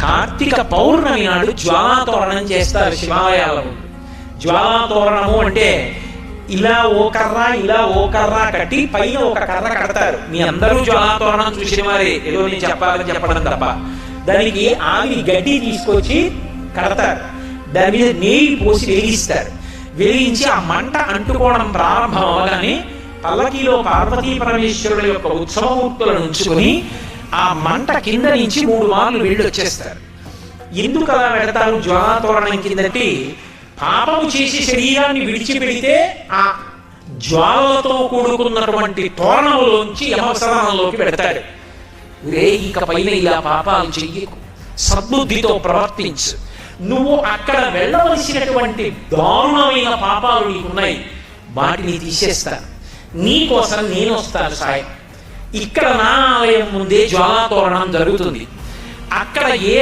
కార్తీక పౌర్ణమి నాడు జ్వాలాతోరణం చేస్తారు శివాలయాల ముందు. జ్వాలాతోరణము అంటే ఇలా ఓ కర్ర కట్టి పైన ఒక కర్ర కడతారు. మీ అందరూ జ్వాలాతోరణం చూసిన వారే, ఏదో నేను చెప్పాలని చెప్పడం తప్ప. దానికి ఆవిరి గడ్డి తీసుకొచ్చి కడతారు, దాని మీద నెయ్యి పోసి వెలిగిస్తారు. వెలిగించి ఆ మంట అంటుకోవడం ప్రారంభం అవగానే పల్లకీలో పార్వతీ పరమేశ్వరుల యొక్క ఉత్సవమూర్తులను ఉంచుకొని ఆ మంట కింద నుంచి 3 మార్లు వెళ్ళి వచ్చేస్తారు. ఎందుకు అలా పెడతారు జ్వాలాతోరణం కిందటి? పాపము చేసి శరీరాన్ని విడిచిపెడితే ఆ జ్వాలతో కూడుకున్నటువంటి తోరణంలోంచి యమసదనంలోకి పెడతాడు. ఇక పైన ఇలా పాపాలు చెయ్యకు, సద్బుద్ధితో ప్రవర్తించు, నువ్వు అక్కడ వెళ్ళవలసినటువంటి దారుణమైన పాపాలు నీకున్నాయి, వాటిని తీసేస్తాను, నీకోసం నేను వస్తాను సాయం. ఇక్కడ నా ఆలయం ముందే జ్వాలాతోరణం జరుగుతుంది. అక్కడ ఏ